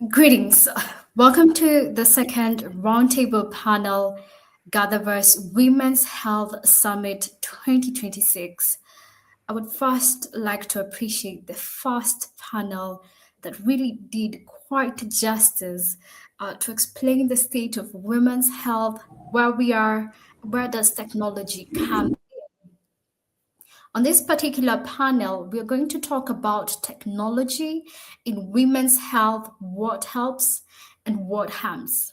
Greetings. Welcome to the second Roundtable Panel, GatherVerse Women's Health Summit 2026. I would first like to appreciate the first panel that really did quite justice to explain the state of women's health, where we are, where does technology come. On this particular panel, we're going to talk about technology in women's health, what helps and what harms.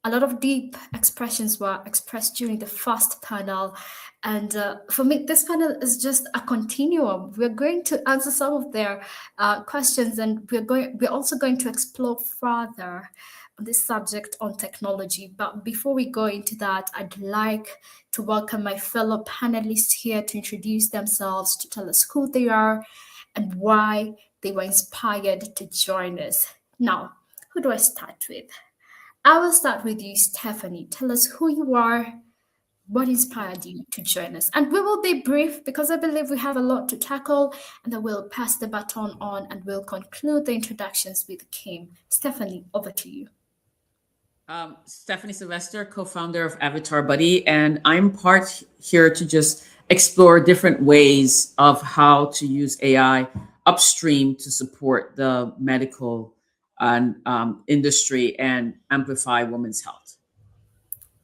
A lot of deep expressions were expressed during the first panel. And for me, this panel is just a continuum. We're going to answer some of their questions, and we're also going to explore further on this subject on technology. But before we go into that, I'd like to welcome my fellow panelists here to introduce themselves, to tell us who they are and why they were inspired to join us. Now, who do I start with? I will start with you, Stephanie. Tell us who you are, what inspired you to join us. And we will be brief because I believe we have a lot to tackle, and then we'll pass the baton on and we'll conclude the introductions with Kim. Stephanie, over to you. Stephanie Sylvester, co-founder of Avatar Buddy, and I'm part here to just explore different ways of how to use AI upstream to support the medical and industry and amplify women's health.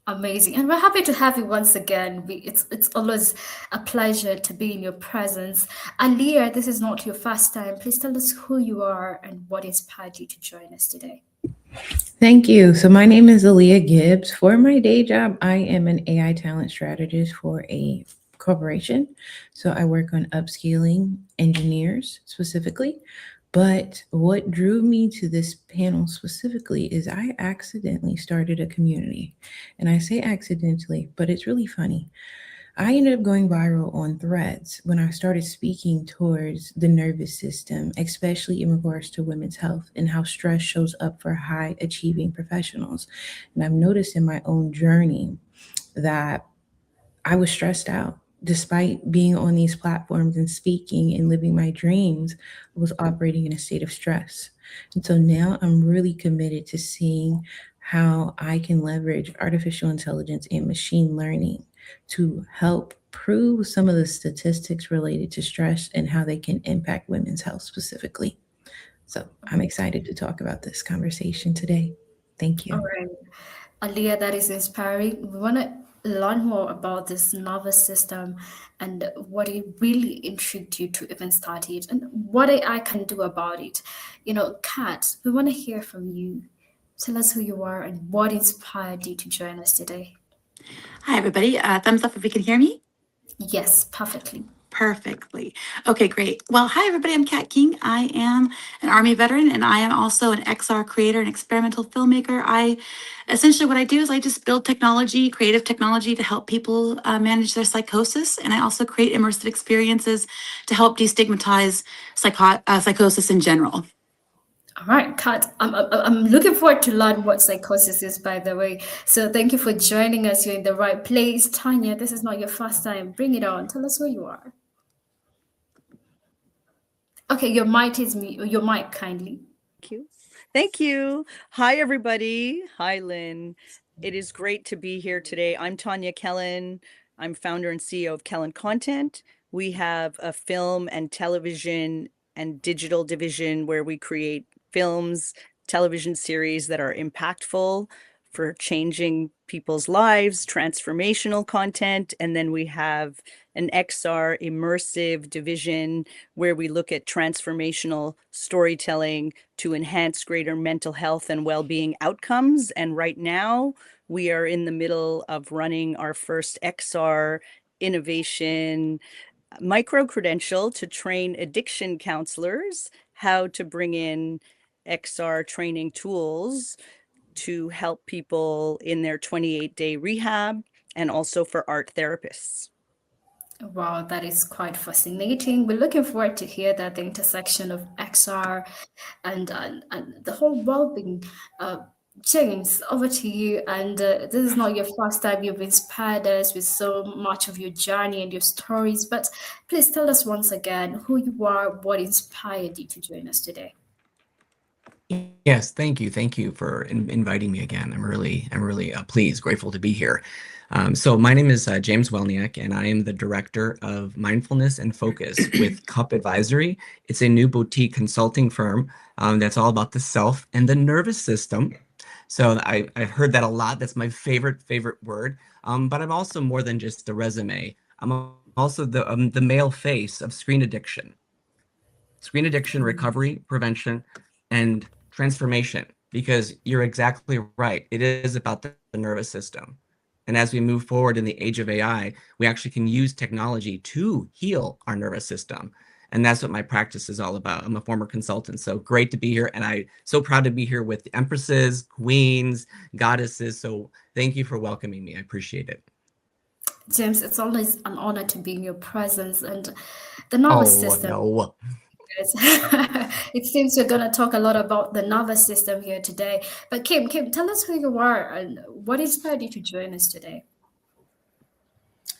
Amazing. And we're happy to have you once again. It's always a pleasure to be in your presence. Aliyah, this is not your first time. Please tell us who you are and what inspired you to join us today. Thank you. So my name is Aaliyah Gibbs. For my day job, I am an AI talent strategist for a corporation. So I work on upskilling engineers specifically. But what drew me to this panel specifically is I accidentally started a community. And I say accidentally, but it's really funny. I ended up going viral on Threads when I started speaking towards the nervous system, especially in regards to women's health and how stress shows up for high achieving professionals. And I've noticed in my own journey that I was stressed out. Despite being on these platforms and speaking and living my dreams, I was operating in a state of stress. And so now I'm really committed to seeing how I can leverage artificial intelligence and machine learning to help prove some of the statistics related to stress and how they can impact women's health specifically. So I'm excited to talk about this conversation today. Thank All you. right. Aliyah, that is inspiring. We want to learn more about this nervous system and what it really intrigued you to even start it and what AI can do about it. Kat, we want to hear from you. Tell us who you are and what inspired you to join us today. Hi, everybody. Thumbs up if you can hear me. Yes, perfectly. Perfectly. Okay, great. Well, hi, everybody. I'm Kat King. I am an Army veteran, and I am also an XR creator and experimental filmmaker. Essentially, what I do is I just build technology, creative technology to help people manage their psychosis. And I also create immersive experiences to help destigmatize psychosis in general. All right, Kat, I'm looking forward to learn what psychosis is, by the way. So thank you for joining us. You're in the right place. Tanya, this is not your first time. Bring it on. Tell us who you are. Okay, your mic is mute. Your mic, kindly. Thank you. Thank you. Hi, everybody. Hi, Lynn. It is great to be here today. I'm Tanya Kellen. I'm founder and CEO of Kellen Content. We have a film and television and digital division where we create films, television series that are impactful for changing people's lives, transformational content. And then we have an XR immersive division where we look at transformational storytelling to enhance greater mental health and well-being outcomes. And right now, we are in the middle of running our first XR innovation micro-credential to train addiction counselors how to bring in XR training tools to help people in their 28-day rehab and also for art therapists. Wow, that is quite fascinating. We're looking forward to hear that the intersection of XR and the whole well-being. James, over to you. And this is not your first time. You've inspired us with so much of your journey and your stories. But please tell us once again who you are, what inspired you to join us today. Yes, thank you. Thank you for inviting me again. I'm really pleased, grateful to be here. So my name is James Welniak, and I am the Director of Mindfulness and Focus with Cup Advisory. It's a new boutique consulting firm that's all about the self and the nervous system. So I've heard that a lot. That's my favorite word. But I'm also more than just a resume. I'm also the male face of screen addiction recovery, prevention, and transformation, because you're exactly right. It is about the nervous system. And as we move forward in the age of AI, we actually can use technology to heal our nervous system. And that's what my practice is all about. I'm a former consultant, so great to be here. And I'm so proud to be here with empresses, queens, goddesses. So thank you for welcoming me. I appreciate it. James, it's always an honor to be in your presence. And the nervous Oh, system, no. it seems we're going to talk a lot about the nervous system here today. But Kim, tell us who you are and what inspired you to join us today.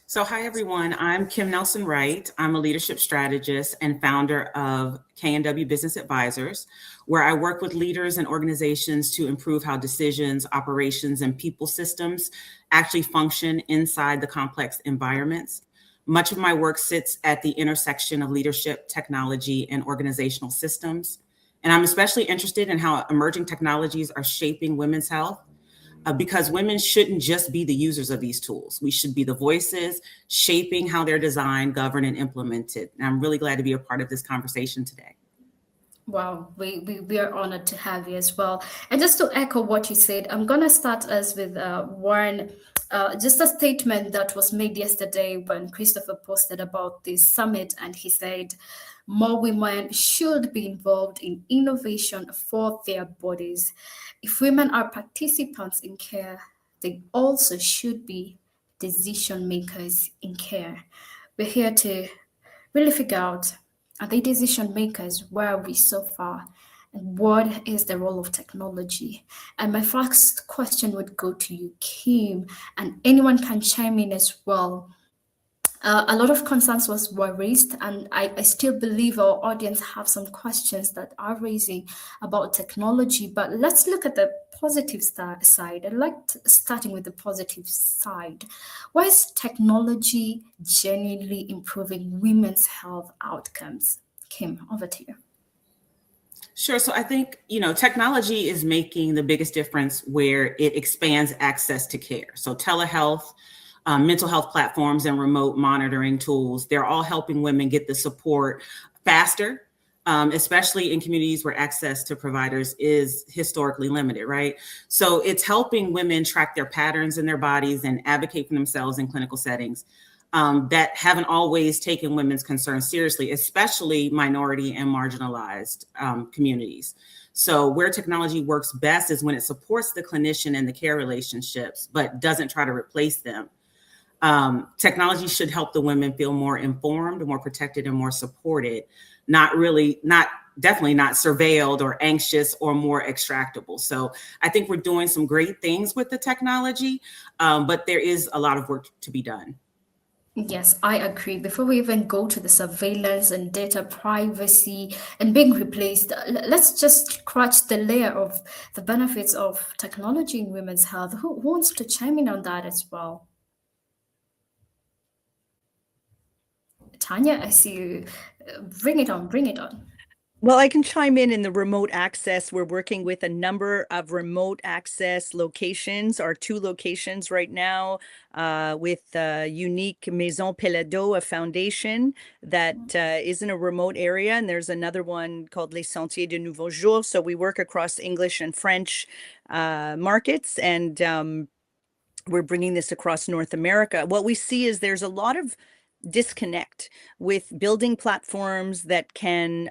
So, hi everyone. I'm Kim Nelson Wright. I'm a leadership strategist and founder of K&W Business Advisors, where I work with leaders and organizations to improve how decisions, operations, and people systems actually function inside the complex environments. Much of my work sits at the intersection of leadership, technology, and organizational systems. And I'm especially interested in how emerging technologies are shaping women's health. Because women shouldn't just be the users of these tools. We should be the voices shaping how they're designed, governed, and implemented. And I'm really glad to be a part of this conversation today. Wow, we are honored to have you as well. And just to echo what you said, I'm going to start us with one, just a statement that was made yesterday when Christopher posted about this summit. And he said, more women should be involved in innovation for their bodies. If women are participants in care, they also should be decision makers in care. We're here to really figure out, are they decision makers? Where are we so far? And what is the role of technology? And my first question would go to you, Kim, and anyone can chime in as well. A lot of concerns were raised, and I still believe our audience have some questions that are raising about technology. But let's look at the positive side. I like starting with the positive side. Why is technology genuinely improving women's health outcomes? Kim, over to you. Sure. So I think, technology is making the biggest difference where it expands access to care. So telehealth, mental health platforms, and remote monitoring tools, they're all helping women get the support faster, especially in communities where access to providers is historically limited, right? So it's helping women track their patterns in their bodies and advocate for themselves in clinical settings that haven't always taken women's concerns seriously, especially minority and marginalized communities. So where technology works best is when it supports the clinician and the care relationships, but doesn't try to replace them. Technology should help the women feel more informed, more protected, and more supported, definitely not surveilled or anxious or more extractable. So I think we're doing some great things with the technology, but there is a lot of work to be done. Yes, I agree. Before we even go to the surveillance and data privacy and being replaced, let's just scratch the layer of the benefits of technology in women's health. Who wants to chime in on that as well? Tanya, I see you. Bring it on, bring it on. Well, I can chime in the remote access. We're working with a number of remote access locations, our 2 locations right now, with Unique Maison Pelado, a foundation that is in a remote area. And there's another one called Les Sentiers de Nouveau Jour. So we work across English and French markets, and we're bringing this across North America. What we see is there's a lot of disconnect with building platforms that can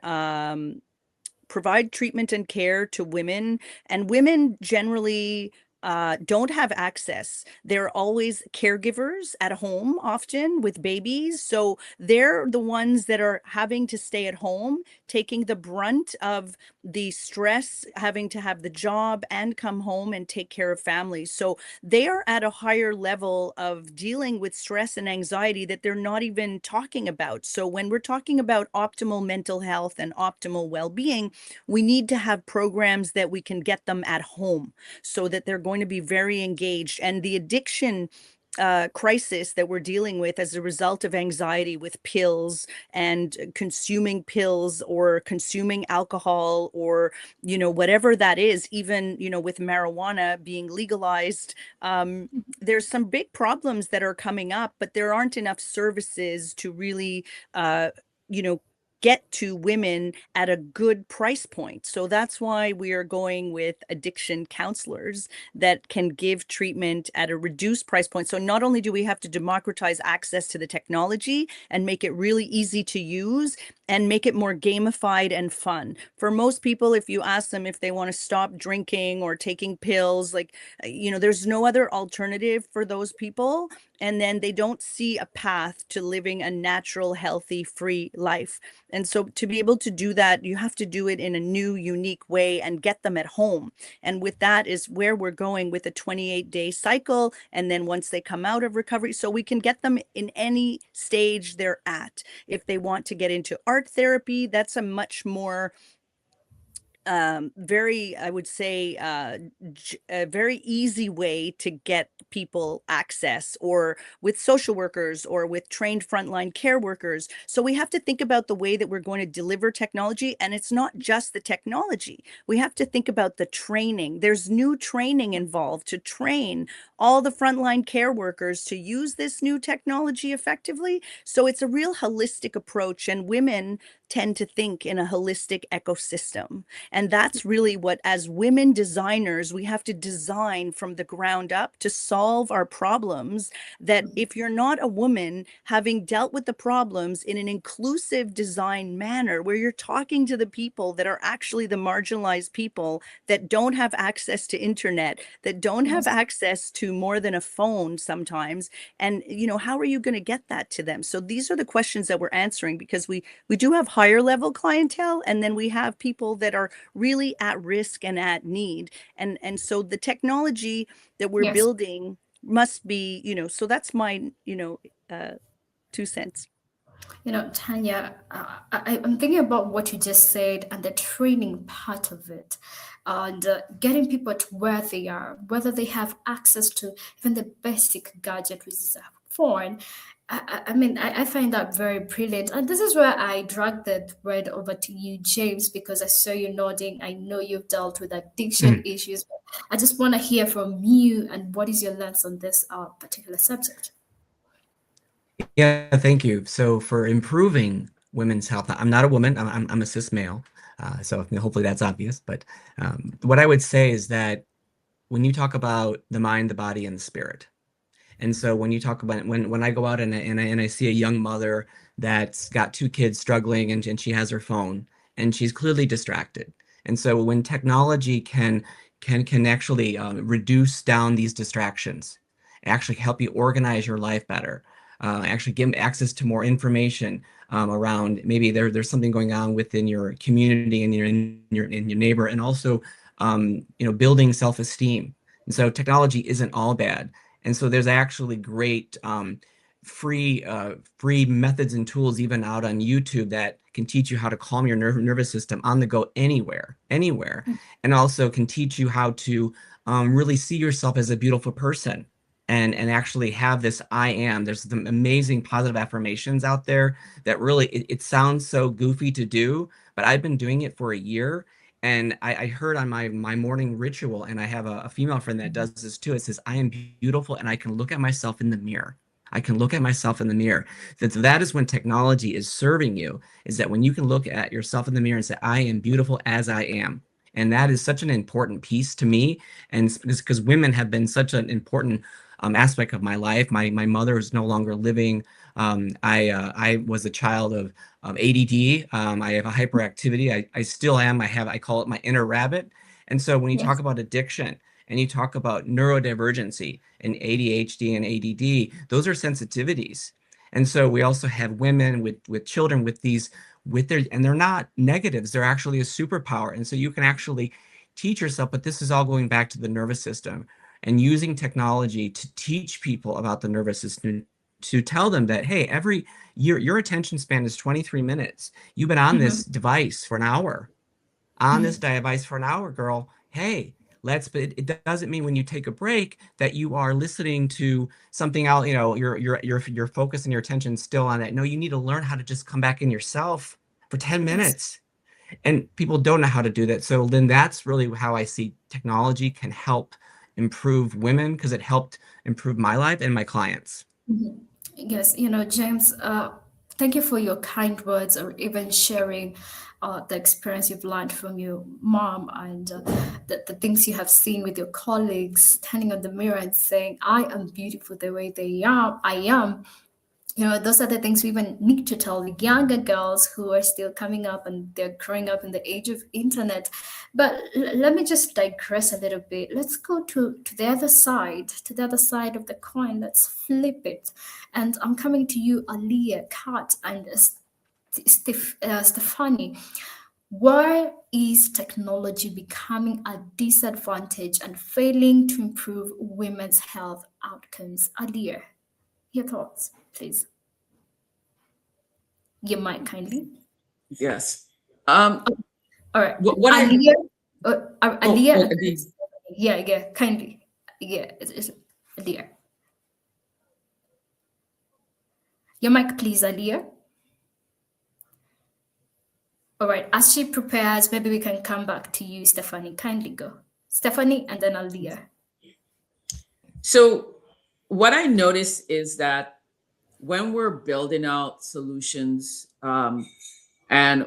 provide treatment and care to women, and women generally don't have access. They're always caregivers at home, often with babies. So they're the ones that are having to stay at home, taking the brunt of the stress, having to have the job and come home and take care of families. So they are at a higher level of dealing with stress and anxiety that they're not even talking about. So when we're talking about optimal mental health and optimal well-being, we need to have programs that we can get them at home so that they're going to be very engaged. And the addiction crisis that we're dealing with as a result of anxiety with pills and consuming pills or consuming alcohol or, whatever that is, even, with marijuana being legalized, there's some big problems that are coming up, but there aren't enough services to really, you know, get to women at a good price point. So that's why we are going with addiction counselors that can give treatment at a reduced price point. So not only do we have to democratize access to the technology and make it really easy to use and make it more gamified and fun. For most people, if you ask them if they want to stop drinking or taking pills, like, there's no other alternative for those people. And then they don't see a path to living a natural, healthy, free life. And so to be able to do that, you have to do it in a new, unique way and get them at home. And with that is where we're going with a 28-day cycle. And then once they come out of recovery, so we can get them in any stage they're at. If they want to get into art therapy, that's a much more very, I would say, a very easy way to get people access, or with social workers or with trained frontline care workers. So we have to think about the way that we're going to deliver technology. And it's not just the technology. We have to think about the training. There's new training involved to train all the frontline care workers to use this new technology effectively. So it's a real holistic approach, and women tend to think in a holistic ecosystem. And that's really what, as women designers, we have to design from the ground up to solve our problems. That if you're not a woman having dealt with the problems in an inclusive design manner, where you're talking to the people that are actually the marginalized people that don't have access to internet, that don't have access to more than a phone sometimes, and how are you going to get that to them? So these are the questions that we're answering, because we do have higher level clientele, and then we have people that are really at risk and at need, and so the technology that we're Yes. building must be, so that's my 2 cents. Tanya, I'm thinking about what you just said and the training part of it, and getting people to where they are, whether they have access to even the basic gadget, which is a phone. I find that very brilliant. And this is where I drag the word over to you, James, because I saw you nodding. I know you've dealt with addiction issues. But I just want to hear from you, and what is your lens on this particular subject? Yeah, thank you. So for improving women's health, I'm not a woman, I'm a cis male. So hopefully that's obvious. But what I would say is that when you talk about the mind, the body, and the spirit, and so when you talk about when I go out and I see a young mother that's got 2 kids struggling, and she has her phone and she's clearly distracted. And so when technology can actually reduce down these distractions, actually help you organize your life better, actually give access to more information around maybe there's something going on within your community and your neighbor, and also building self-esteem. And so technology isn't all bad. And so there's actually great free methods and tools even out on YouTube that can teach you how to calm your nervous system on the go anywhere, and also can teach you how to really see yourself as a beautiful person, and actually have this I am. There's some amazing positive affirmations out there that really, it sounds so goofy to do, but I've been doing it for a year. And I heard on my morning ritual, and I have a female friend that does this too. It says, I am beautiful, and I can look at myself in the mirror. I can look at myself in the mirror. That is when technology is serving you, is that when you can look at yourself in the mirror and say, I am beautiful as I am. And that is such an important piece to me. And it's because women have been such an important aspect of my life. My mother is no longer living. I was a child of ADD. I have a hyperactivity. I still am. I call it my inner rabbit. And so when you talk about addiction and you talk about neurodivergency and ADHD and ADD, those are sensitivities. And so we also have women with children with these, and they're not negatives, they're actually a superpower. And so you can actually teach yourself, but this is all going back to the nervous system and using technology to teach people about the nervous system, to tell them that, hey, every year, your attention span is 23 minutes. You've been on this device for an hour. On this device for an hour, girl. Hey, but it doesn't mean when you take a break that you are listening to something else, you know, your focus and your attention still on that. No, you need to learn how to just come back in yourself for 10 minutes. And people don't know how to do that. So then that's really how I see technology can help improve women, because it helped improve my life and my clients. Yes, James, thank you for your kind words, or even sharing the experience you've learned from your mom, and the things you have seen with your colleagues, standing on the mirror and saying, I am beautiful the way I am. Those are the things we even need to tell the younger girls who are still coming up and they're growing up in the age of internet. But let me just digress a little bit. Let's go to the other side, of the coin. Let's flip it. And I'm coming to you, Aliyah, Kat, and Stephanie. Why is technology becoming a disadvantage and failing to improve women's health outcomes? Aliyah, your thoughts, please. Your mic, kindly. Yes. All right. What Aliyah, Aliyah. Adi. Yeah, kindly. Yeah, it's Aliyah. Your mic, please, Aliyah. All right. As she prepares, maybe we can come back to you, Stephanie. Kindly go. Stephanie, and then Aliyah. So what I notice is that when we're building out solutions and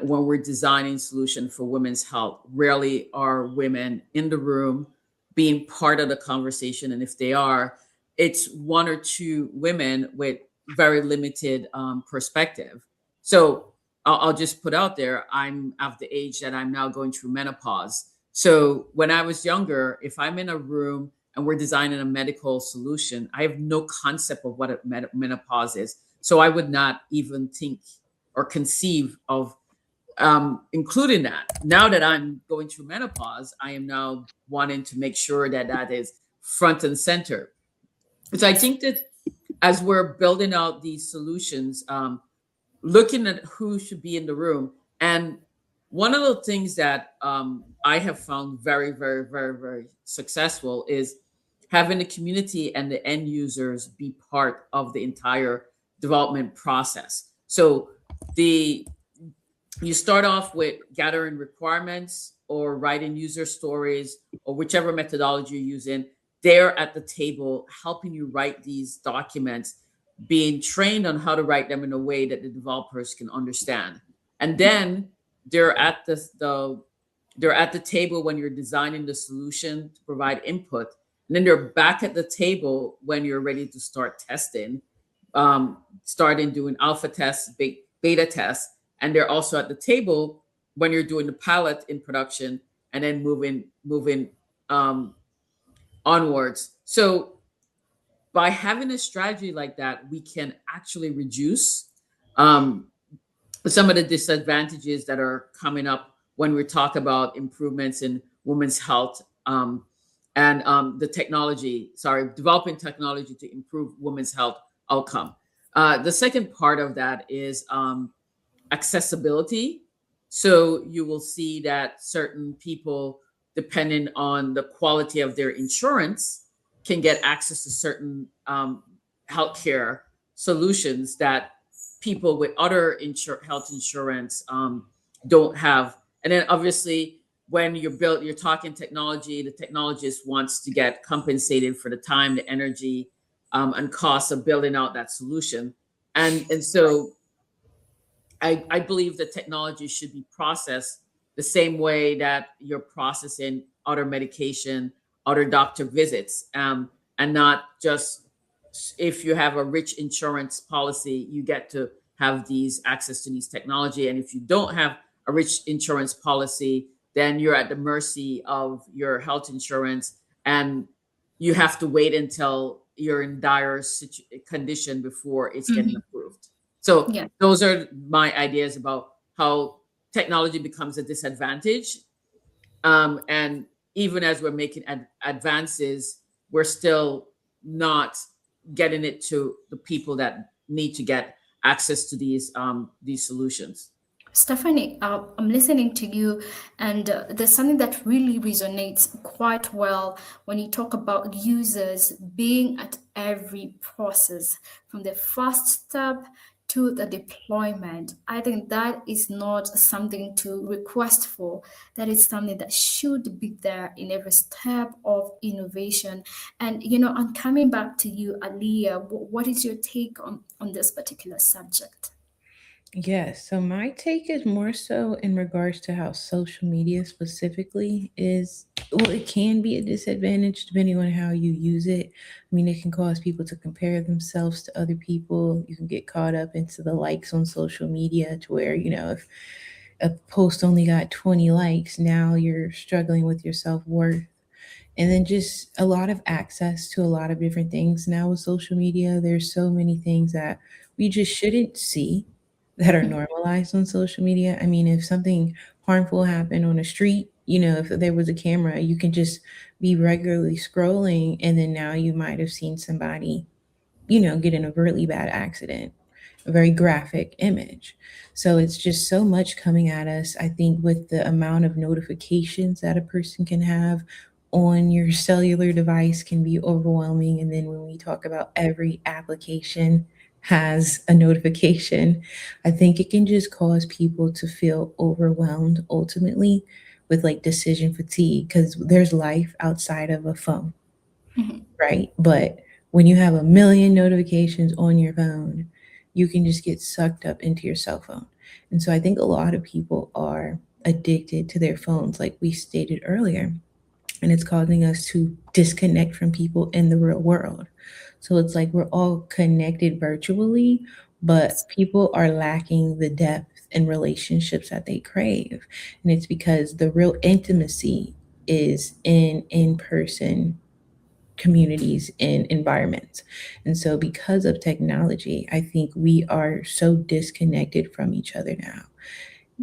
when we're designing solutions for women's health, rarely are women in the room being part of the conversation. And if they are, it's one or two women with very limited perspective. So I'll just put out there, I'm of the age that I'm now going through menopause. So when I was younger, if I'm in a room and we're designing a medical solution, I have no concept of what a menopause is. So I would not even think or conceive of including that. Now that I'm going through menopause, I am now wanting to make sure that that is front and center. So I think that as we're building out these solutions, looking at who should be in the room. And one of the things that I have found very, very, very, very successful is having the community and the end users be part of the entire development process. So you start off with gathering requirements or writing user stories or whichever methodology you're using. They're at the table helping you write these documents, being trained on how to write them in a way that the developers can understand. And then they're at the table when you're designing the solution to provide input. And then they're back at the table when you're ready to start testing, starting doing alpha tests, beta tests. And they're also at the table when you're doing the pilot in production and then moving onwards. So by having a strategy like that, we can actually reduce some of the disadvantages that are coming up when we talk about improvements in women's health and developing technology to improve women's health outcome. The second part of that is accessibility. So you will see that certain people, depending on the quality of their insurance, can get access to certain healthcare solutions that people with other health insurance don't have. And then obviously, when you're talking technology, the technologist wants to get compensated for the time, the energy, and costs of building out that solution. And so I believe that technology should be processed the same way that you're processing other medication, other doctor visits, and not just if you have a rich insurance policy, you get to have these access to these technology. And if you don't have a rich insurance policy, then you're at the mercy of your health insurance and you have to wait until you're in dire condition before it's getting approved. So Yeah. those are my ideas about how technology becomes a disadvantage. And even as we're making advances, we're still not getting it to the people that need to get access to these solutions. Stephanie, I'm listening to you, and there's something that really resonates quite well when you talk about users being at every process, from the first step to the deployment. I think that is not something to request for. That is something that should be there in every step of innovation. And, I'm coming back to you, Aliyah. What is your take on this particular subject? Yes, so my take is more so in regards to how social media specifically is, well, it can be a disadvantage depending on how you use it. I mean, it can cause people to compare themselves to other people. You can get caught up into the likes on social media to where, if a post only got 20 likes, now you're struggling with your self worth. And then just a lot of access to a lot of different things now with social media. There's so many things that we just shouldn't see that are normalized on social media. I mean, if something harmful happened on a street, if there was a camera, you can just be regularly scrolling, and then now you might have seen somebody, get in a really bad accident, a very graphic image. So it's just so much coming at us. I think with the amount of notifications that a person can have on your cellular device can be overwhelming. And then when we talk about every application has a notification, I think it can just cause people to feel overwhelmed ultimately with like decision fatigue, because there's life outside of a phone, Mhm. right? But when you have a million notifications on your phone, you can just get sucked up into your cell phone. And so I think a lot of people are addicted to their phones, like we stated earlier, and it's causing us to disconnect from people in the real world. So it's like we're all connected virtually, but people are lacking the depth and relationships that they crave. And it's because the real intimacy is in person communities and environments. And so, because of technology, I think we are so disconnected from each other now.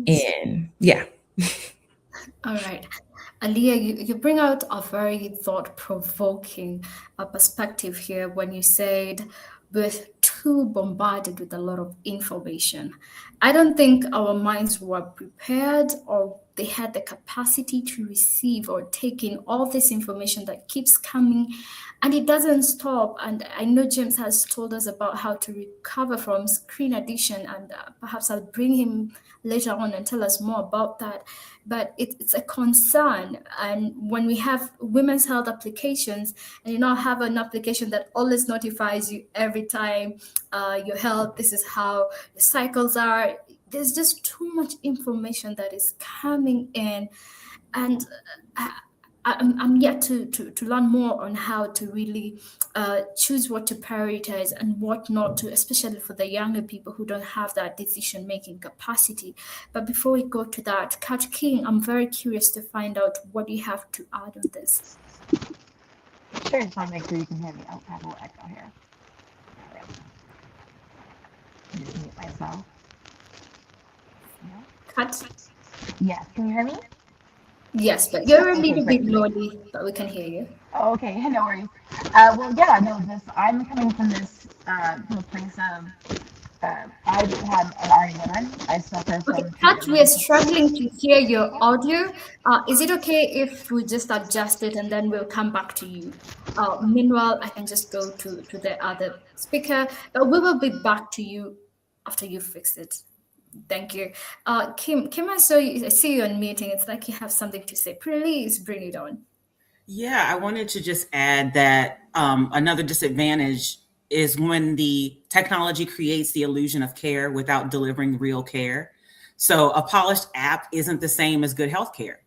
And yeah. All right. Aliyah, you bring out a very thought-provoking perspective here when you said we're too bombarded with a lot of information. I don't think our minds were prepared or they had the capacity to receive or take in all this information that keeps coming and it doesn't stop. And I know James has told us about how to recover from screen addiction, and perhaps I'll bring him later on and tell us more about that. But it's a concern. And when we have women's health applications, and you now have an application that always notifies you every time your health, this is how the cycles are. There's just too much information that is coming in, and I'm yet to learn more on how to really choose what to prioritize and what not to, especially for the younger people who don't have that decision making capacity. But before we go to that, Kat King, I'm very curious to find out what you have to add on this. Sure, just want to make sure you can hear me. Oh, I have a little echo here. All right. Just mute myself. Kat? Yes, can you hear me? Yes, but you're a Okay, little great. bit lowly, but we can hear you. Okay, no worries. Well, yeah, no, I'm coming from from a place of, I had an RE woman. I suffer Okay, from Kat, we are struggling to hear your audio. Is it okay if we just adjust it and then we'll come back to you? Meanwhile, I can just go to the other speaker, but we will be back to you after you fix it. Thank you. Kim, I see you on meeting. It's like you have something to say. Please bring it on. Yeah, I wanted to just add that another disadvantage is when the technology creates the illusion of care without delivering real care. So a polished app isn't the same as good healthcare.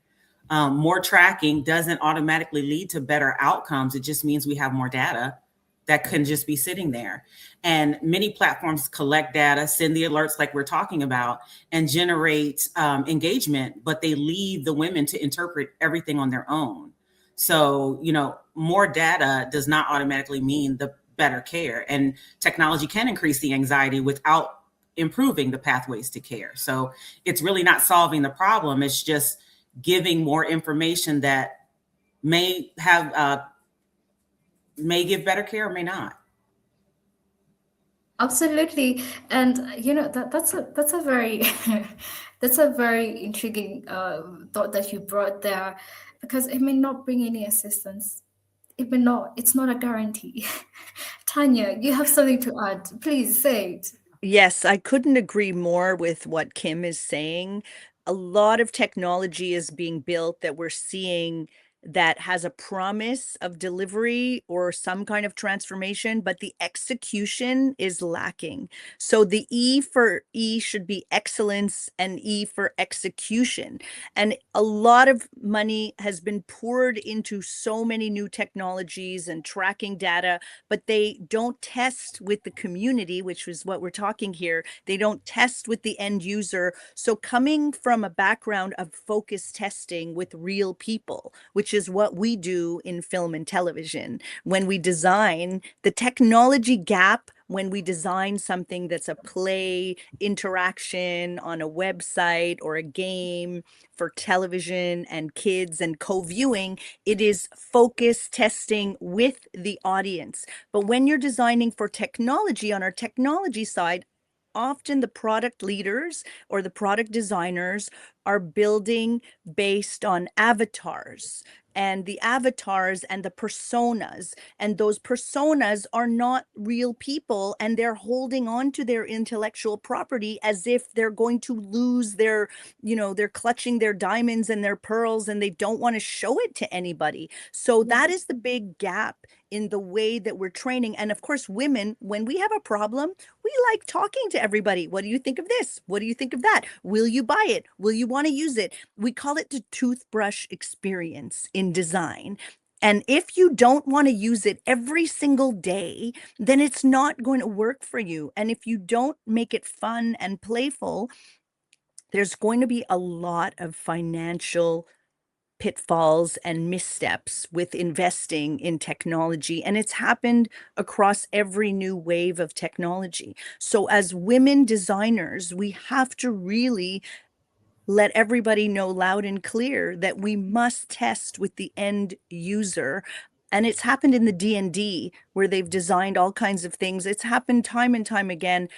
More tracking doesn't automatically lead to better outcomes. It just means we have more data that can just be sitting there. And many platforms collect data, send the alerts like we're talking about, and generate engagement, but they leave the women to interpret everything on their own. So, more data does not automatically mean the better care, and technology can increase the anxiety without improving the pathways to care. So it's really not solving the problem. It's just giving more information that may give better care or may not. Absolutely, and that's a very that's a very intriguing thought that you brought there, because it may not bring any assistance. It may not. It's not a guarantee. Tanya, you have something to add. Please say it. Yes, I couldn't agree more with what Kim is saying. A lot of technology is being built that we're seeing that has a promise of delivery or some kind of transformation, but the execution is lacking. So the E for E should be excellence and E for execution. And a lot of money has been poured into so many new technologies and tracking data, but they don't test with the community, which is what we're talking here. They don't test with the end user. So coming from a background of focus testing with real people, which is what we do in film and television, when we design the technology gap, when we design something that's a play interaction on a website or a game for television and kids and co-viewing, it is focus testing with the audience. But when you're designing for technology on our technology side, often the product leaders or the product designers are building based on avatars, and the avatars and the personas, and those personas are not real people, and they're holding on to their intellectual property as if they're going to lose their, they're clutching their diamonds and their pearls, and they don't want to show it to anybody. So that is the big gap in the way that we're training. And of course, women, when we have a problem, we like talking to everybody. What do you think of this? What do you think of that? Will you buy it? Will you want to use it? We call it the toothbrush experience in design. And if you don't want to use it every single day, then it's not going to work for you. And if you don't make it fun and playful, there's going to be a lot of financial pitfalls and missteps with investing in technology. And it's happened across every new wave of technology. So as women designers, we have to really let everybody know loud and clear that we must test with the end user. And it's happened in the D&D where they've designed all kinds of things. It's happened time and time again.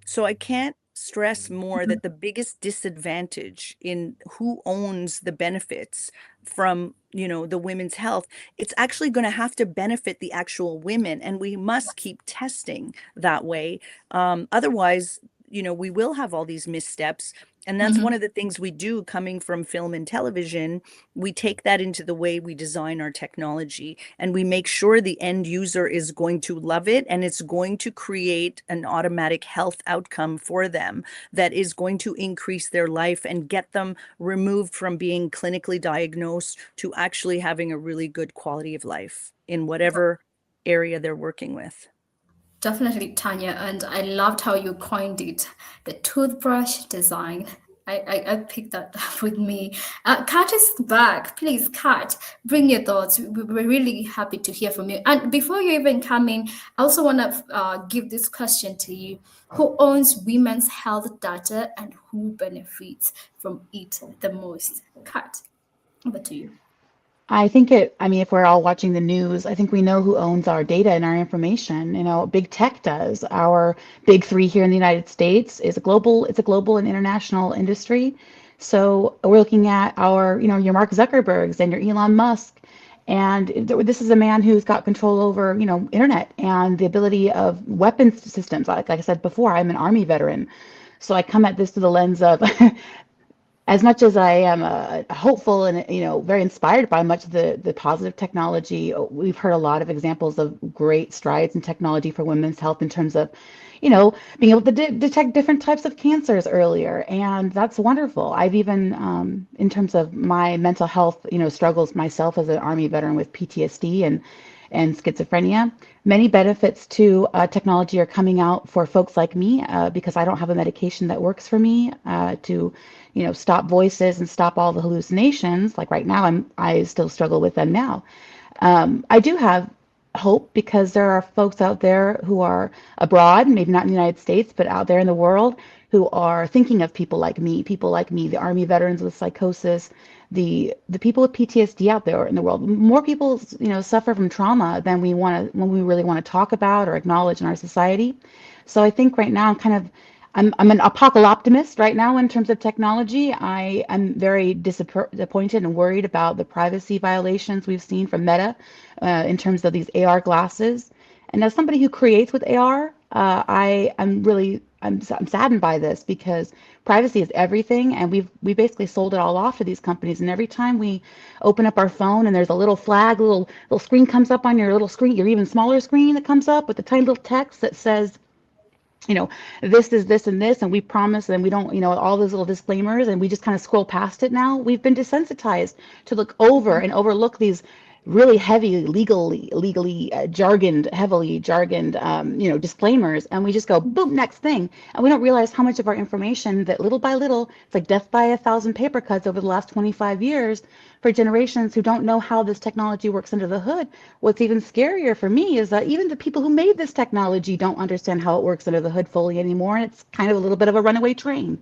So I can't stress more that the biggest disadvantage in who owns the benefits from, the women's health, it's actually going to have to benefit the actual women, and we must keep testing that way. Otherwise, we will have all these missteps. And that's one of the things we do coming from film and television. We take that into the way we design our technology, and we make sure the end user is going to love it, and it's going to create an automatic health outcome for them that is going to increase their life and get them removed from being clinically diagnosed to actually having a really good quality of life in whatever area they're working with. Definitely, Tanya, and I loved how you coined it, the toothbrush design. I picked that up with me. Kat is back. Please, Kat, bring your thoughts. We're really happy to hear from you. And before you even come in, I also want to give this question to you. Who owns women's health data and who benefits from it the most? Kat, over to you. I think if we're all watching the news, I think we know who owns our data and our information. Big tech does. Our big three here in the United States it's a global and international industry. So we're looking at your Mark Zuckerbergs and your Elon Musk. And this is a man who's got control over, internet and the ability of weapons systems. Like I said before, I'm an Army veteran. So I come at this through the lens of as much as I am hopeful and very inspired by much of the positive technology, we've heard a lot of examples of great strides in technology for women's health in terms of, being able to detect different types of cancers earlier, and that's wonderful. I've even, in terms of my mental health, struggles myself as an Army veteran with PTSD, and schizophrenia. Many benefits to technology are coming out for folks like me because I don't have a medication that works for me to, stop voices and stop all the hallucinations. Like right now, I still struggle with them now. I do have hope because there are folks out there who are abroad, maybe not in the United States, but out there in the world who are thinking of people like me, the Army veterans with psychosis, the people with PTSD out there in the world. More people, suffer from trauma than we really want to talk about or acknowledge in our society. So I think right now I'm an apocalyptimist right now in terms of technology. I am very disappointed and worried about the privacy violations we've seen from Meta in terms of these AR glasses. And as somebody who creates with AR, I'm saddened by this because privacy is everything, and we basically sold it all off to these companies. And every time we open up our phone and there's a little flag, little screen comes up on your little screen, your even smaller screen that comes up with a tiny little text that says, this is this and this, and we promise, and we don't, all those little disclaimers, and we just kind of scroll past it now. We've been desensitized to look over and overlook these really heavy, legally heavily jargoned, disclaimers, and we just go boom, next thing, and we don't realize how much of our information that little by little, it's like death by 1,000 paper cuts over the last 25 years for generations who don't know how this technology works under the hood. What's even scarier for me is that even the people who made this technology don't understand how it works under the hood fully anymore, and it's kind of a little bit of a runaway train.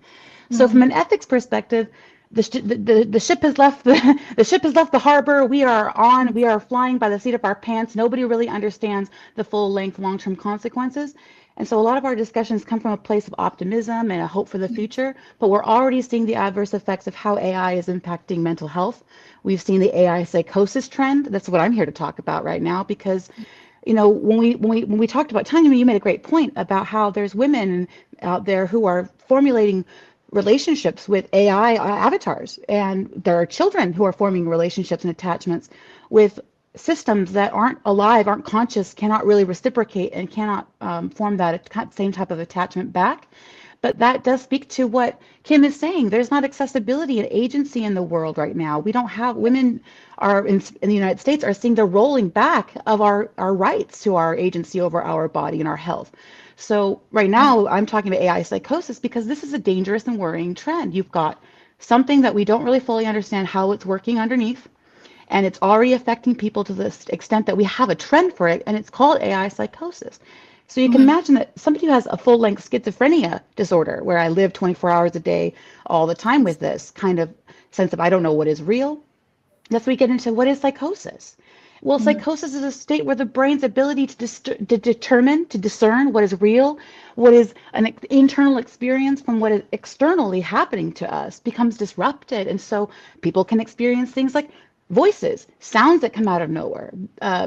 So from an ethics perspective, the ship has left the ship has left the harbor. We are flying by the seat of our pants. Nobody really understands the full length long-term consequences. And so a lot of our discussions come from a place of optimism and a hope for the future, but we're already seeing the adverse effects of how AI is impacting mental health. We've seen the AI psychosis trend. That's what I'm here to talk about right now, because when we talked about Tanya, you made a great point about how there's women out there who are formulating relationships with AI avatars, and there are children who are forming relationships and attachments with systems that aren't alive, aren't conscious, cannot really reciprocate, and cannot form that same type of attachment back. But that does speak to what Kim is saying. There's not accessibility and agency in the world right now. We don't have, women are in the United States are seeing the rolling back of our rights to our agency over our body and our health. So right now I'm talking about AI psychosis because this is a dangerous and worrying trend. You've got something that we don't really fully understand how it's working underneath, and it's already affecting people to the extent that we have a trend for it, and it's called AI psychosis. So you can imagine that somebody who has a full-length schizophrenia disorder, where I live 24 hours a day all the time with this kind of sense of I don't know what is real, that's where we get into what is psychosis. Well, psychosis is a state where the brain's ability to determine, to discern what is real, what is an internal experience from what is externally happening to us becomes disrupted. And so people can experience things like voices, sounds that come out of nowhere,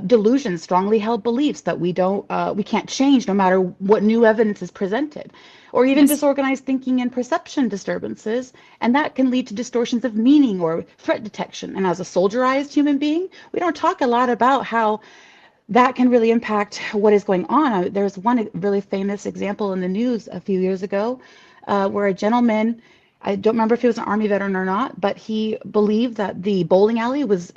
delusions, strongly held beliefs that we can't change no matter what new evidence is presented, or even disorganized thinking and perception disturbances, and that can lead to distortions of meaning or threat detection. And as a soldierized human being, we don't talk a lot about how that can really impact what is going on. There's one really famous example in the news a few years ago where a gentleman, I don't remember if he was an Army veteran or not, but he believed that the bowling alley was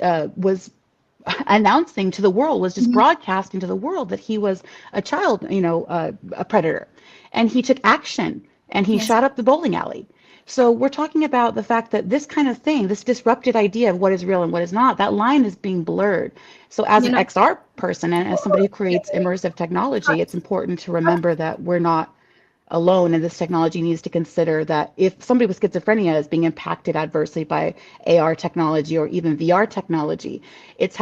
announcing to the world, was just broadcasting to the world that he was a child, a predator. And he took action and he shot up the bowling alley. So we're talking about the fact that this kind of thing, this disrupted idea of what is real and what is not, that line is being blurred. So as an XR person and as somebody who creates immersive technology, it's important to remember that we're not alone, and this technology needs to consider that if somebody with schizophrenia is being impacted adversely by AR technology or even VR technology, it's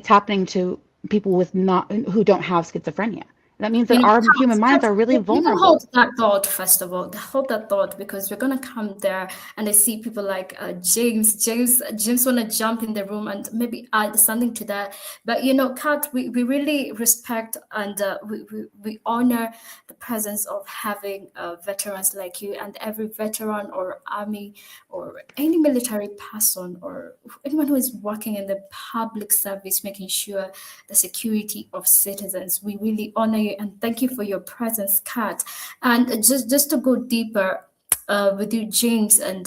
happening to people who don't have schizophrenia. That means that our human minds are really vulnerable. Hold that thought, first of all. Hold that thought, because we're gonna come there, and I see people like James want to jump in the room and maybe add something to that. But Kat, we really respect and we honor the presence of having veterans like you, and every veteran or army or any military person or anyone who is working in the public service, making sure the security of citizens. We really honor you, and thank you for your presence, Kat. And just to go deeper with you, James and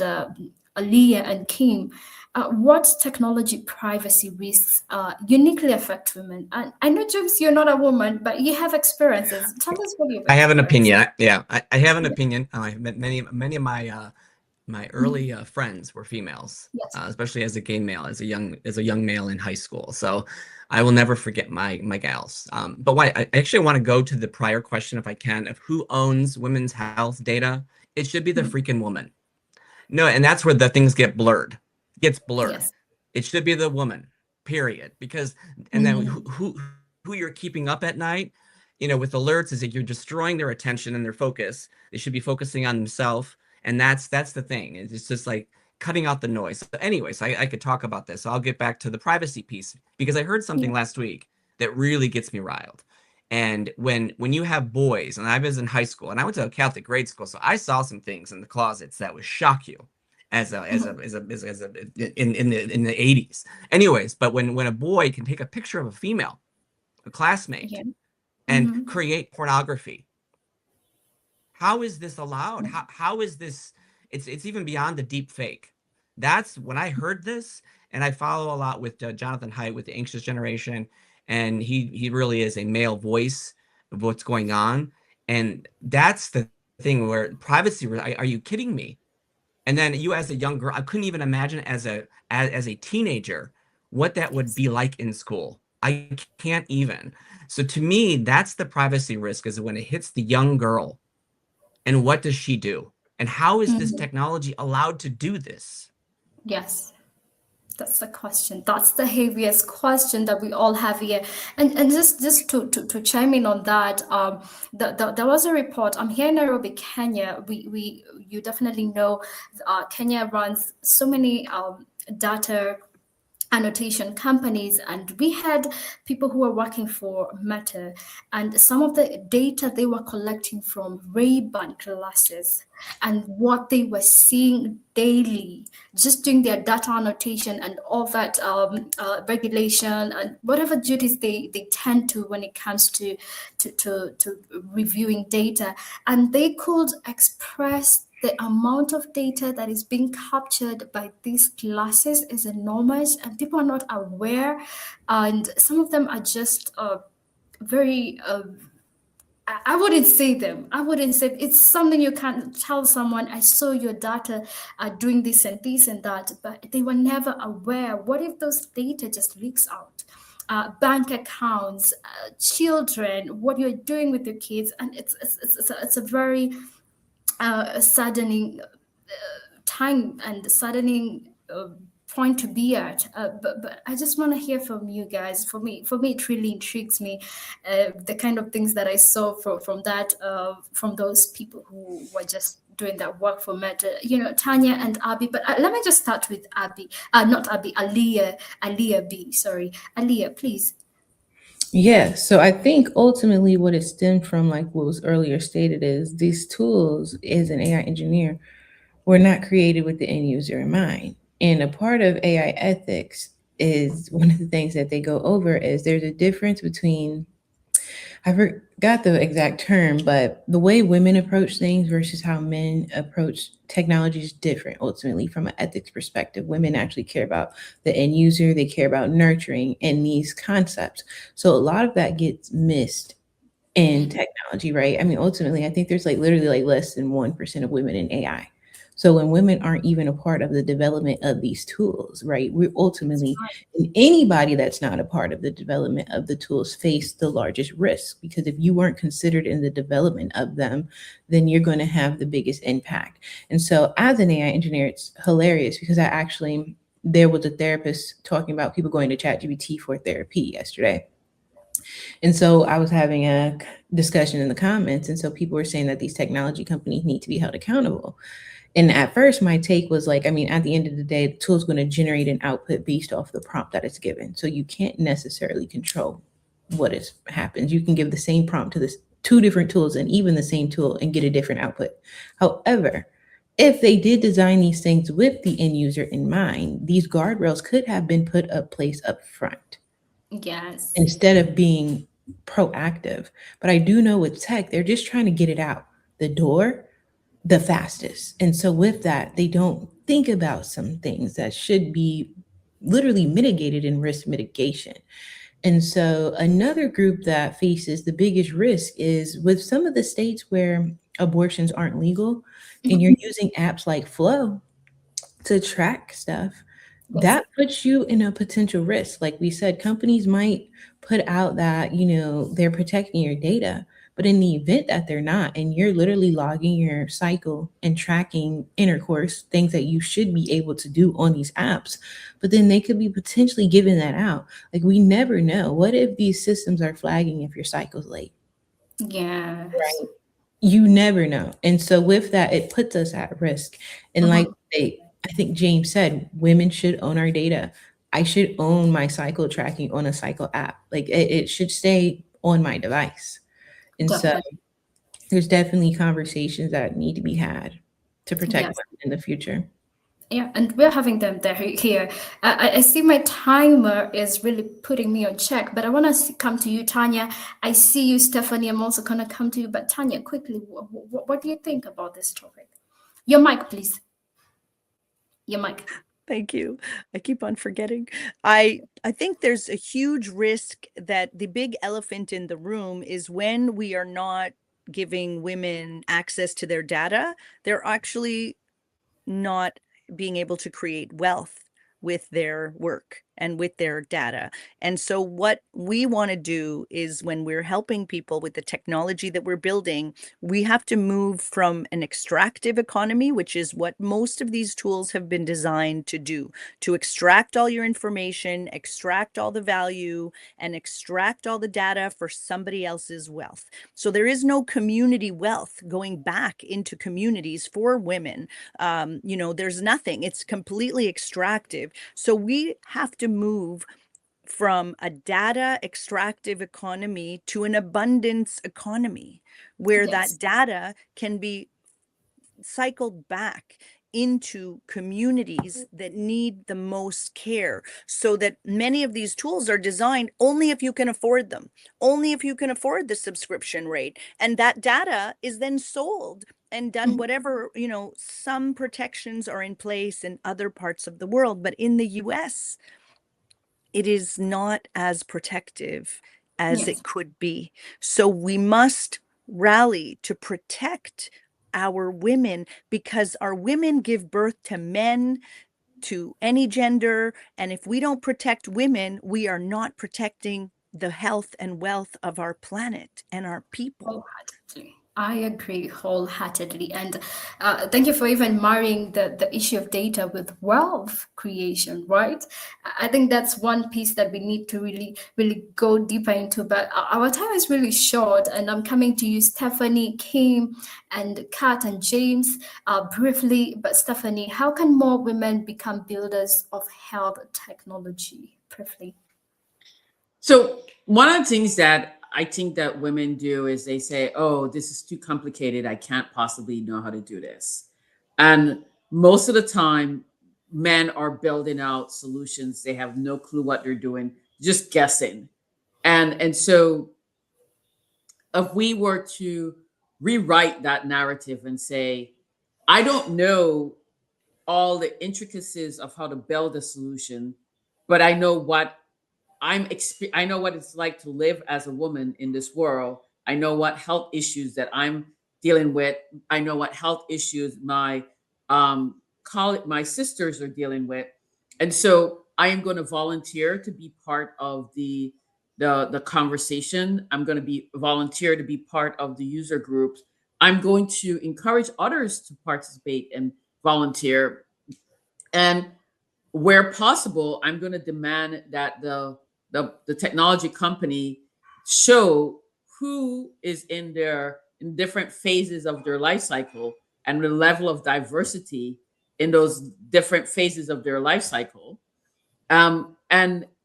Aliyah and Kim, what technology privacy risks uniquely affect women? And I know, James, you're not a woman, but you have experiences. Tell us what you've I have an experienced. opinion. Yeah, I have an opinion. I've met many of my early friends were females, Yes. especially as a gay male, as a young male in high school. So I will never forget my gals. But why I actually want to go to the prior question, if I can, of who owns women's health data. It should be the freaking woman. No, and that's where the things get blurred. It gets blurred. Yes. It should be the woman, period. Because and then who you're keeping up at night, with alerts is that you're destroying their attention and their focus. They should be focusing on themselves, and that's the thing. It's just like cutting out the noise. So anyways, I could talk about this. So I'll get back to the privacy piece because I heard something last week that really gets me riled. And when you have boys, and I was in high school, and I went to a Catholic grade school, so I saw some things in the closets that would shock you in the 80s. Anyways, but when a boy can take a picture of a female, a classmate, Yeah. and create pornography, how is this allowed? How is this? It's even beyond the deep fake. That's when I heard this, and I follow a lot with Jonathan Haidt with the Anxious Generation, and he really is a male voice of what's going on, and that's the thing where privacy. Are you kidding me? And then you as a young girl, I couldn't even imagine as a teenager what that would be like in school. I can't even. So to me, that's the privacy risk, is when it hits the young girl. And what does she do? And how is this technology allowed to do this? Yes. That's the question. That's the heaviest question that we all have here. And just to chime in on that, there was a report. I'm here in Nairobi, Kenya. You definitely know Kenya runs so many data annotation companies, and we had people who were working for Meta, and some of the data they were collecting from Ray-Ban glasses and what they were seeing daily, just doing their data annotation and all that regulation and whatever duties they tend to when it comes to reviewing data, and they could express the amount of data that is being captured by these classes is enormous, and people are not aware. And some of them are just very. I wouldn't say them. I wouldn't say it's something you can't tell someone. I saw your data doing this and this and that, but they were never aware. What if those data just leaks out? Bank accounts, children, what you're doing with your kids, and it's a very saddening time and saddening point to be at. But I just want to hear from you guys. For me, it really intrigues me the kind of things that I saw from those people who were just doing that work for Meta. Tanya and Abby. But let me just start with Abby. Not Abby. Aliyah B. Sorry, Aliyah, please. Yeah, so I think ultimately what it stemmed from, like what was earlier stated, is these tools, as an AI engineer, were not created with the end user in mind. And a part of AI ethics is one of the things that they go over is there's a difference between, I forgot the exact term, but the way women approach things versus how men approach technology is different. Ultimately, from an ethics perspective, women actually care about the end user, they care about nurturing and these concepts. So a lot of that gets missed in technology, right? I mean, ultimately, I think there's literally less than 1% of women in AI. So when women aren't even a part of the development of these tools, right, we're ultimately, and anybody that's not a part of the development of the tools face the largest risk, because if you weren't considered in the development of them, then you're going to have the biggest impact. And so as an AI engineer, it's hilarious because there was a therapist talking about people going to ChatGPT for therapy yesterday. And so I was having a discussion in the comments. And so people were saying that these technology companies need to be held accountable. And at first, my take was at the end of the day, the tool is going to generate an output based off the prompt that it's given. So you can't necessarily control what happens. You can give the same prompt to two different tools and even the same tool and get a different output. However, if they did design these things with the end user in mind, these guardrails could have been placed up front. Yes. Instead of being proactive. But I do know with tech, they're just trying to get it out the door the fastest. And so with that, they don't think about some things that should be literally mitigated in risk mitigation. And so another group that faces the biggest risk is with some of the states where abortions aren't legal and you're using apps like Flow to track stuff, Yes. that puts you in a potential risk. Like we said, companies might put out that, they're protecting your data, but in the event that they're not, and you're literally logging your cycle and tracking intercourse, things that you should be able to do on these apps, but then they could be potentially giving that out. Like we never know. What if these systems are flagging if your cycle's late? Yes. Right. You never know. And so with that, it puts us at risk. And like I think James said, women should own our data. I should own my cycle tracking on a cycle app. Like it should stay on my device. And so Definitely. there's definitely conversations that need to be had to protect Yes. women in the future. Yeah, and we're having them there here. I see my timer is really putting me on check, but I want to come to you, Tanya. I see you, Stephanie. I'm also going to come to you, but Tanya, quickly, what do you think about this topic? Your mic, please. Your mic. Thank you. I keep on forgetting. I think there's a huge risk that the big elephant in the room is when we are not giving women access to their data, they're actually not being able to create wealth with their work and with their data. And so what we want to do is when we're helping people with the technology that we're building, we have to move from an extractive economy, which is what most of these tools have been designed to do, to extract all your information, extract all the value, and extract all the data for somebody else's wealth. So there is no community wealth going back into communities for women. There's nothing. It's completely extractive. So we have to move from a data extractive economy to an abundance economy where Yes. that data can be cycled back into communities that need the most care, so that many of these tools are designed only if you can afford them, only if you can afford the subscription rate. And that data is then sold and done whatever, some protections are in place in other parts of the world, but in the US, it is not as protective as Yes. it could be. So we must rally to protect our women, because our women give birth to men, to any gender. And if we don't protect women, we are not protecting the health and wealth of our planet and our people. Wholeheartedly. I agree wholeheartedly. And thank you for even marrying the issue of data with wealth creation, right? I think that's one piece that we need to really, really go deeper into. But our time is really short, and I'm coming to you, Stephanie, Kim, and Kat and James, briefly. But Stephanie, how can more women become builders of health technology? Briefly. So one of the things that I think that women do is they say, "Oh, this is too complicated. I can't possibly know how to do this." And most of the time, men are building out solutions. They have no clue what they're doing, just guessing. And so if we were to rewrite that narrative and say, "I don't know all the intricacies of how to build a solution, but I know what I know what it's like to live as a woman in this world. I know what health issues that I'm dealing with. I know what health issues my my sisters are dealing with, and so I am going to volunteer to be part of the conversation. I'm going to be volunteer to be part of the user groups. I'm going to encourage others to participate and volunteer, and where possible, I'm going to demand that the technology company show who is in different phases of their life cycle and the level of diversity in those different phases of their life cycle. And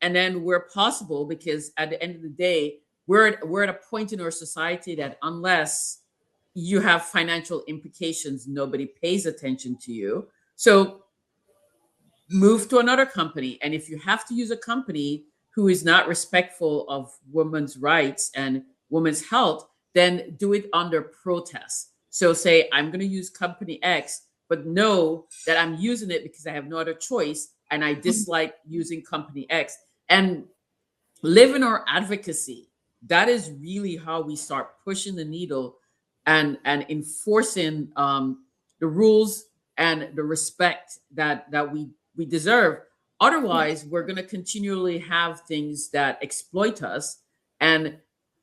then where possible, because at the end of the day, we're at a point in our society that unless you have financial implications, nobody pays attention to you. So move to another company. And if you have to use a company who is not respectful of women's rights and women's health, then do it under protest. So say, I'm going to use company X but know that I'm using it because I have no other choice and I dislike using company X. And live in our advocacy. That is really how we start pushing the needle and enforcing the rules and the respect that we deserve. Otherwise, we're going to continually have things that exploit us and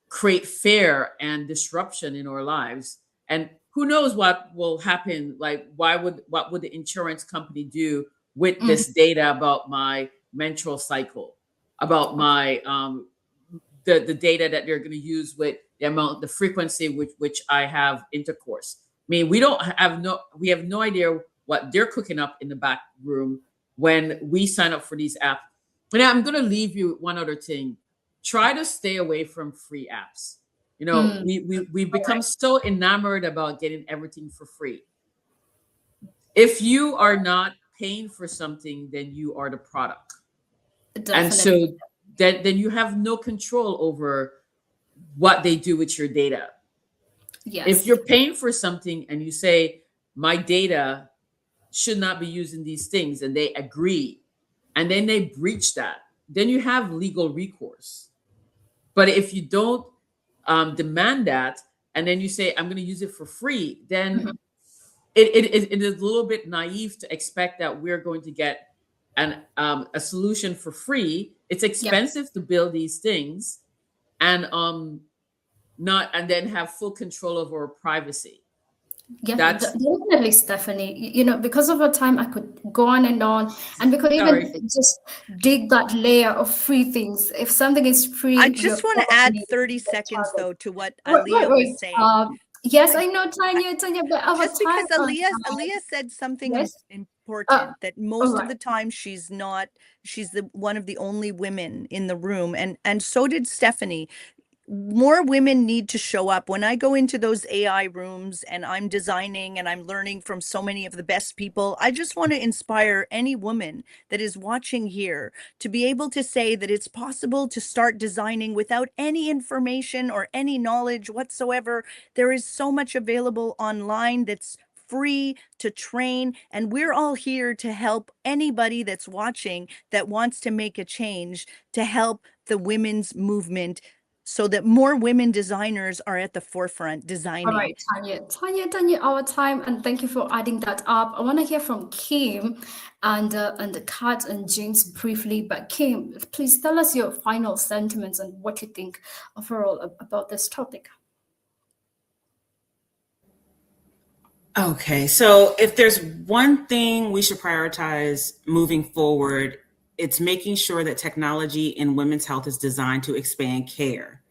create fear and disruption in our lives. And who knows what will happen? Like, what would the insurance company do with this data about my menstrual cycle, about my the data that they're going to use with the frequency with which I have intercourse? I mean, we have no idea what they're cooking up in the back room when we sign up for these apps. And I'm going to leave you one other thing. Try to stay away from free apps. You know, we've become so enamored about getting everything for free. If you are not paying for something, then you are the product. Definitely. And so then you have no control over what they do with your data. Yes. If you're paying for something and you say, my data should not be used in these things, and they agree, and then they breach that, then you have legal recourse. But if you don't demand that, and then you say, I'm going to use it for free, then it is a little bit naive to expect that we're going to get a solution for free. It's expensive to build these things, and then have full control over our privacy. Yeah, That's definitely, Stephanie. You know, because of our time, I could go on, and we could even just dig that layer of free things. If something is free, I just want to add 30 seconds though to what Aaliyah was saying. Yes, I know, Tanya, but our just time, because Aaliyah said something important, that most of the time she's one of the only women in the room, and so did Stephanie. More women need to show up. When I go into those AI rooms and I'm designing and I'm learning from so many of the best people, I just want to inspire any woman that is watching here to be able to say that it's possible to start designing without any information or any knowledge whatsoever. There is so much available online that's free to train, and we're all here to help anybody that's watching that wants to make a change, to help the women's movement, so that more women designers are at the forefront designing. All right, Tanya, our time, and thank you for adding that up. I want to hear from Kim and Kat and James briefly, but Kim, please tell us your final sentiments and what you think overall about this topic. Okay, so if there's one thing we should prioritize moving forward, it's making sure that technology in women's health is designed to expand care,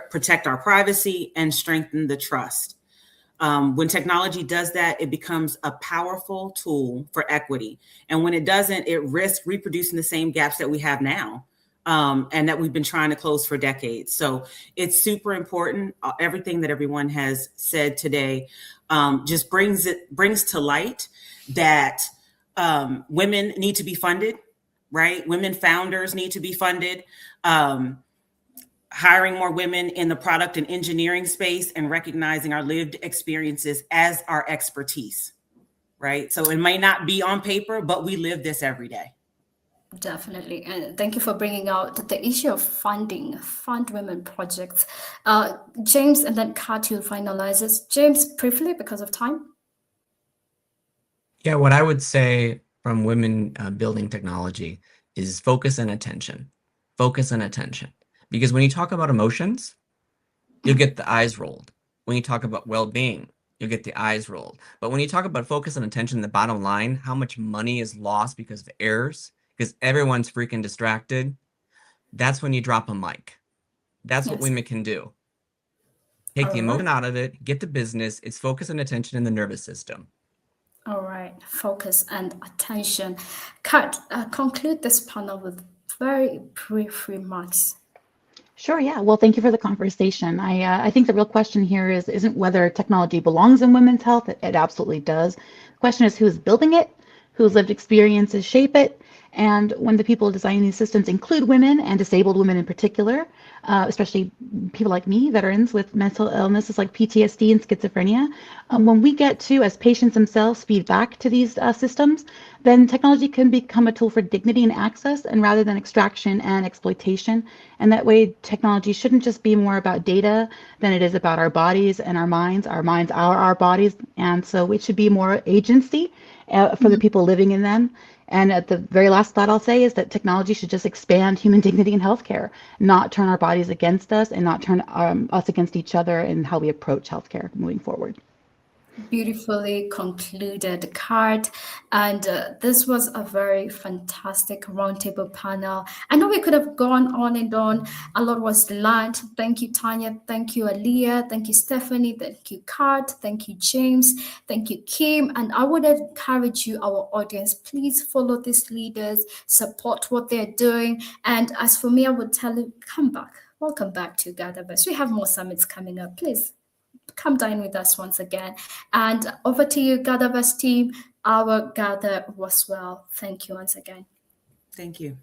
protect our privacy, and strengthen the trust. When technology does that, it becomes a powerful tool for equity. And when it doesn't, it risks reproducing the same gaps that we have now, and that we've been trying to close for decades. So it's super important. Everything that everyone has said today just brings to light that women need to be funded, right? Women founders need to be funded. Hiring more women in the product and engineering space, and recognizing our lived experiences as our expertise, right? So it may not be on paper, but we live this every day. Definitely. And thank you for bringing out the issue of funding, fund women projects. James, and then Kat will finalize this. James, briefly, because of time. Yeah, what I would say from women building technology is focus and attention. Focus and attention. Because when you talk about emotions, you'll get the eyes rolled. When you talk about well-being, you'll get the eyes rolled. But when you talk about focus and attention, the bottom line, how much money is lost because of errors, because everyone's freaking distracted, that's when you drop a mic. That's what women can do. Take the emotion out of it, get the business. It's focus and attention in the nervous system. All right, focus and attention. Kat, conclude this panel with very brief remarks. Sure, yeah. Well, thank you for the conversation. I think the real question here isn't whether technology belongs in women's health. It absolutely does. The question is who's building it, whose lived experiences shape it, And when the people designing these systems include women and disabled women in particular, especially people like me, veterans with mental illnesses like PTSD and schizophrenia, when we get to, as patients themselves, feed back to these systems, then technology can become a tool for dignity and access, and rather than extraction and exploitation. And that way, technology shouldn't just be more about data than it is about our bodies and our minds. Our minds are our bodies, and so it should be more agency for the people living in them. And at the very last thought I'll say is that technology should just expand human dignity in healthcare, not turn our bodies against us, and not turn us against each other in how we approach healthcare moving forward. Beautifully concluded, Card. And this was a very fantastic roundtable panel. I know we could have gone on and on. A lot was learned. Thank you, Tanya. Thank you, Aaliyah. Thank you, Stephanie. Thank you, Card. Thank you, James. Thank you, Kim. And I would encourage you, our audience, please follow these leaders, support what they're doing. And as for me, I would tell you, come back. Welcome back to GatherVerse. We have more summits coming up. Please come dine with us once again. And over to you, GatherVerse team. Our Gather was well. Thank you once again. Thank you.